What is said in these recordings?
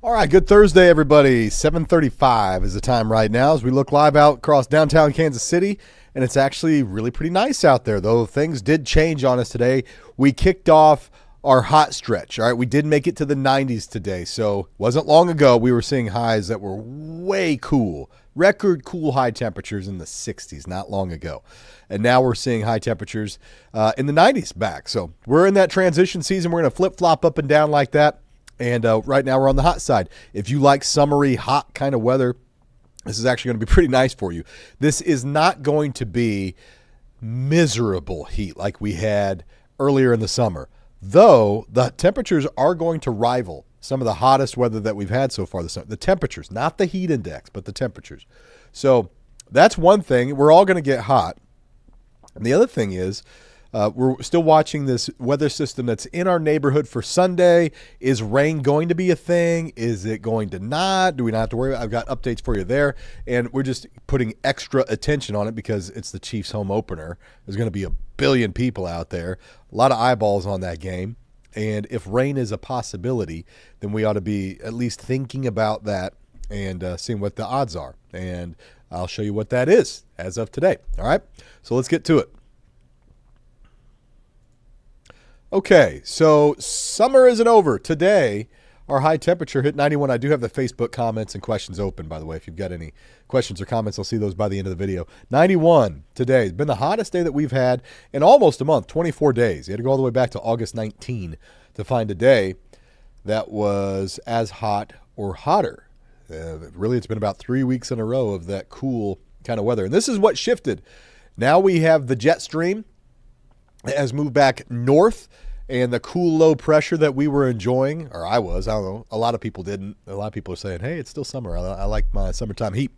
All right, good Thursday, everybody. 7:35 is the time right now as we look live out across downtown Kansas City, and it's actually really pretty nice out there, though things did change on us today. We kicked off our hot stretch, all right? We did make it to the 90s today, so it wasn't long ago we were seeing highs that were way cool, record cool high temperatures in the 60s not long ago. And now we're seeing high temperatures in the 90s back. So we're in that transition season. We're going to flip-flop up and down like that. And right now we're on the hot side. If you like summery, hot kind of weather, this is actually going to be pretty nice for you. This is not going to be miserable heat like we had earlier in the summer, though the temperatures are going to rival some of the hottest weather that we've had so far this summer. The temperatures, not the heat index, but the temperatures. So that's one thing. We're all going to get hot. And the other thing is, we're still watching this weather system that's in our neighborhood for Sunday. Is rain going to be a thing? Is it going to not? Do we not have to worry about it? I've got updates for you there. And we're just putting extra attention on it because it's the Chiefs home opener. There's going to be a billion people out there, a lot of eyeballs on that game. And if rain is a possibility, then we ought to be at least thinking about that and seeing what the odds are. And I'll show you what that is as of today. All right, so let's get to it. Okay, so summer isn't over. Today, our high temperature hit 91. I do have the Facebook comments and questions open, by the way. If you've got any questions or comments, I'll see those by the end of the video. 91 today. It's been the hottest day that we've had in almost a month, 24 days. You had to go all the way back to August 19 to find a day that was as hot or hotter. Really, it's been about 3 weeks in a row of that cool kind of weather. And this is what shifted. Now we have the jet stream has moved back north, and the cool low pressure that we were enjoying, or I don't know, a lot of people didn't. A lot of people are saying, hey, it's still summer. I like my summertime heat.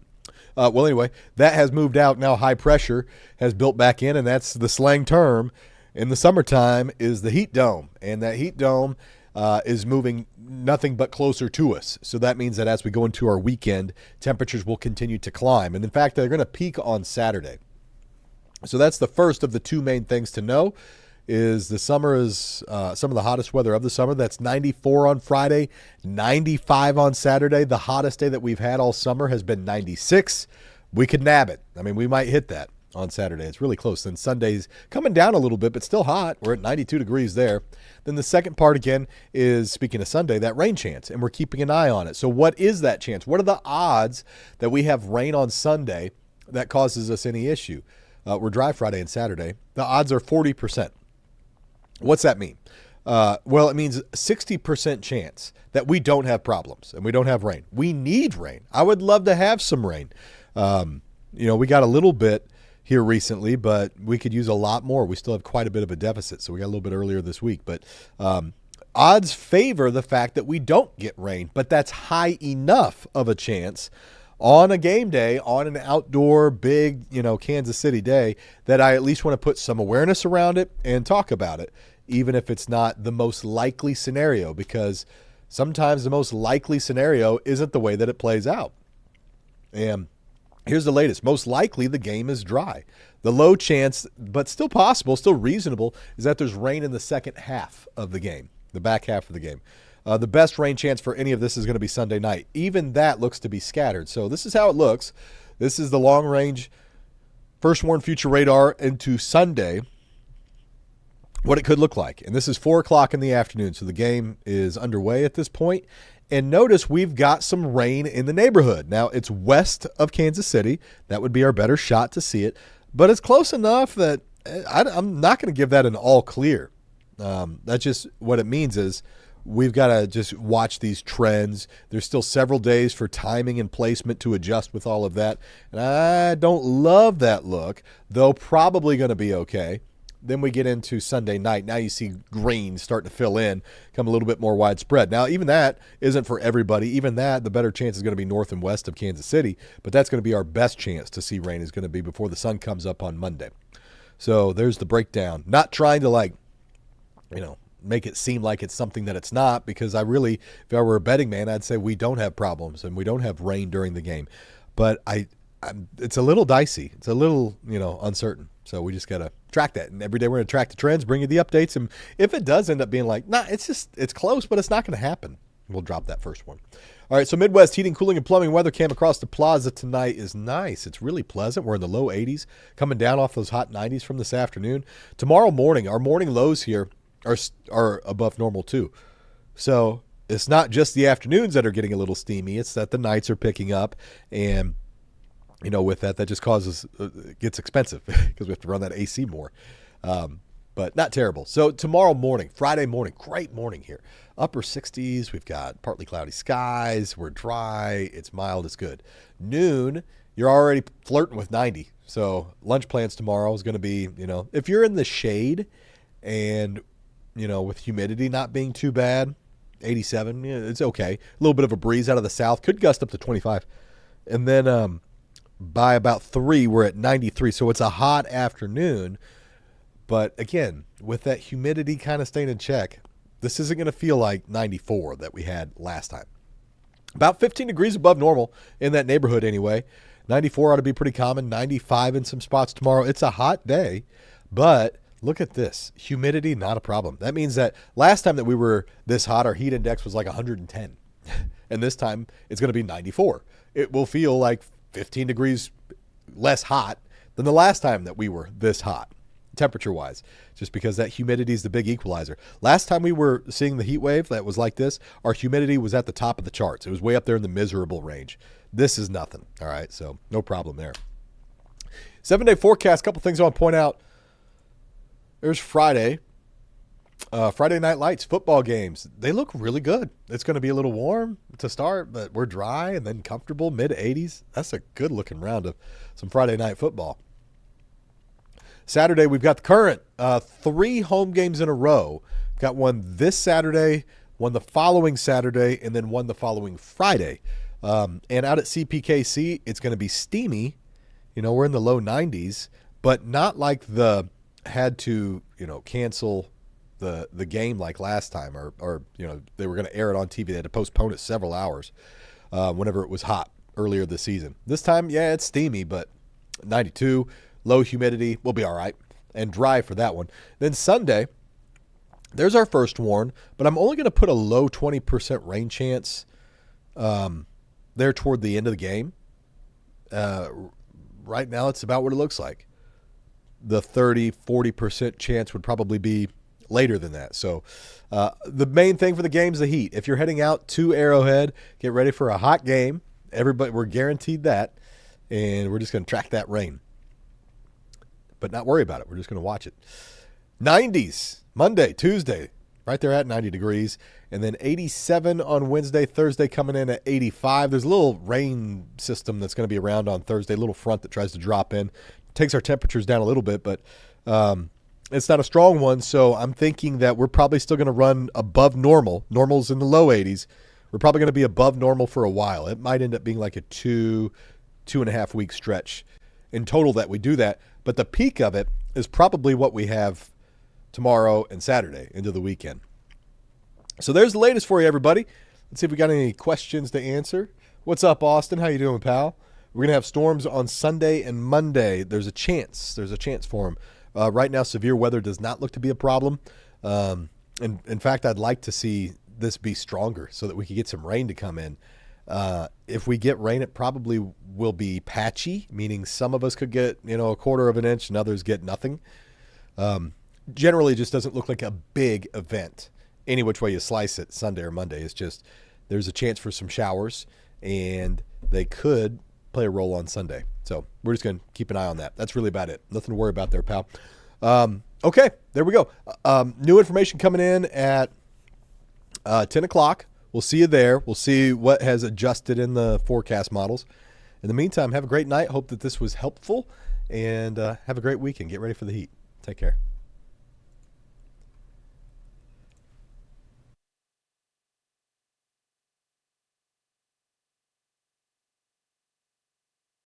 Well, anyway, that has moved out. Now high pressure has built back in, and that's the slang term in the summertime is the heat dome. And that heat dome is moving nothing but closer to us. So that means that as we go into our weekend, temperatures will continue to climb. And in fact, they're going to peak on Saturday. So that's the first of the two main things to know is the summer is some of the hottest weather of the summer. That's 94 on Friday, 95 on Saturday. The hottest day that we've had all summer has been 96. We could nab it. I mean, we might hit that on Saturday. It's really close. Then Sunday's coming down a little bit, but still hot. We're at 92 degrees there. Then the second part, again, is, speaking of Sunday, that rain chance, and we're keeping an eye on it. So what is that chance? What are the odds that we have rain on Sunday that causes us any issue? We're dry Friday and Saturday. The odds are 40%. What's that mean? Well, it means 60% chance that we don't have problems and we don't have rain. We need rain. I would love to have some rain. We got a little bit here recently, but we could use a lot more. We still have quite a bit of a deficit, so we got a little bit earlier this week. But odds favor the fact that we don't get rain, but that's high enough of a chance on a game day, on an outdoor big, Kansas City day, that I at least want to put some awareness around it and talk about it, even if it's not the most likely scenario, because sometimes the most likely scenario isn't the way that it plays out. And here's the latest. Most likely the game is dry. The low chance, but still possible, still reasonable, is that there's rain in the second half of the game, the back half of the game. The best rain chance for any of this is going to be Sunday night. Even that looks to be scattered. So this is how it looks. This is the long-range first warn future radar into Sunday, what it could look like. And this is 4 o'clock in the afternoon, so the game is underway at this point. And notice we've got some rain in the neighborhood. Now, it's west of Kansas City. That would be our better shot to see it. But it's close enough that I'm not going to give that an all clear. That's just what it means is we've got to just watch these trends. There's still several days for timing and placement to adjust with all of that. And I don't love that look, though probably going to be okay. Then we get into Sunday night. Now you see green starting to fill in, come a little bit more widespread. Now, even that isn't for everybody. Even that, the better chance is going to be north and west of Kansas City. But that's going to be our best chance to see rain is going to be before the sun comes up on Monday. So there's the breakdown. Not trying to make it seem like it's something that it's not, because if I were a betting man, I'd say we don't have problems and we don't have rain during the game. But it's a little dicey. It's a little, uncertain. So we just got to track that. And every day we're going to track the trends, bring you the updates. And if it does end up being it's close, but it's not going to happen. We'll drop that first one. All right, so Midwest Heating, Cooling, and Plumbing weather cam across the plaza tonight is nice. It's really pleasant. We're in the low 80s, coming down off those hot 90s from this afternoon. Tomorrow morning, our morning lows here are above normal too. So it's not just the afternoons that are getting a little steamy. It's that the nights are picking up, and with that just causes it gets expensive because we have to run that AC more. But not terrible. So tomorrow morning, Friday morning, great morning here. Upper 60s. We've got partly cloudy skies. We're dry. It's mild. It's good. Noon, you're already flirting with 90. So lunch plans tomorrow is going to be, if you're in the shade and, with humidity not being too bad, 87, it's okay. A little bit of a breeze out of the south. Could gust up to 25. And then by about 3, we're at 93. So it's a hot afternoon. But again, with that humidity kind of staying in check, this isn't going to feel like 94 that we had last time. About 15 degrees above normal in that neighborhood anyway. 94 ought to be pretty common. 95 in some spots tomorrow. It's a hot day, but look at this. Humidity, not a problem. That means that last time that we were this hot, our heat index was like 110. And this time it's going to be 94. It will feel like 15 degrees less hot than the last time that we were this hot. Temperature-wise, just because that humidity is the big equalizer. Last time we were seeing the heat wave that was like this, our humidity was at the top of the charts. It was way up there in the miserable range. This is nothing. All right, so no problem there. 7-day forecast, couple things I want to point out. There's Friday. Friday Night Lights, football games. They look really good. It's going to be a little warm to start, but we're dry and then comfortable, mid-80s. That's a good-looking round of some Friday night football. Saturday, we've got the current 3 home games in a row. Got one this Saturday, one the following Saturday, and then one the following Friday. And out at CPKC, it's going to be steamy. We're in the low 90s, but not like the had to, cancel the game like last time, or they were going to air it on TV. They had to postpone it several hours whenever it was hot earlier this season. This time, yeah, it's steamy, but 92. Low humidity, we'll be all right, and dry for that one. Then Sunday, there's our first warn, but I'm only going to put a low 20% rain chance there toward the end of the game. Right now, it's about what it looks like. The 30-40% chance would probably be later than that. So the main thing for the game is the heat. If you're heading out to Arrowhead, get ready for a hot game. Everybody, we're guaranteed that, and we're just going to track that rain. But not worry about it. We're just going to watch it. 90s, Monday, Tuesday, right there at 90 degrees. And then 87 on Wednesday, Thursday coming in at 85. There's a little rain system that's going to be around on Thursday, a little front that tries to drop in. Takes our temperatures down a little bit, but it's not a strong one. So I'm thinking that we're probably still going to run above normal. Normal's in the low 80s. We're probably going to be above normal for a while. It might end up being like a 2.5 week stretch in total that we do that. But the peak of it is probably what we have tomorrow and Saturday into the weekend. So there's the latest for you, everybody. Let's see if we got any questions to answer. What's up, Austin? How you doing, pal? We're going to have storms on Sunday and Monday. There's a chance for them. Right now, severe weather does not look to be a problem. And in fact, I'd like to see this be stronger so that we could get some rain to come in. If we get rain, it probably will be patchy, meaning some of us could get, a quarter of an inch and others get nothing. Generally, it just doesn't look like a big event. Any which way you slice it, Sunday or Monday, it's just there's a chance for some showers, and they could play a role on Sunday. So we're just going to keep an eye on that. That's really about it. Nothing to worry about there, pal. Okay, there we go. New information coming in at 10 o'clock. We'll see you there. We'll see what has adjusted in the forecast models. In the meantime, have a great night. Hope that this was helpful, and have a great weekend. Get ready for the heat. Take care.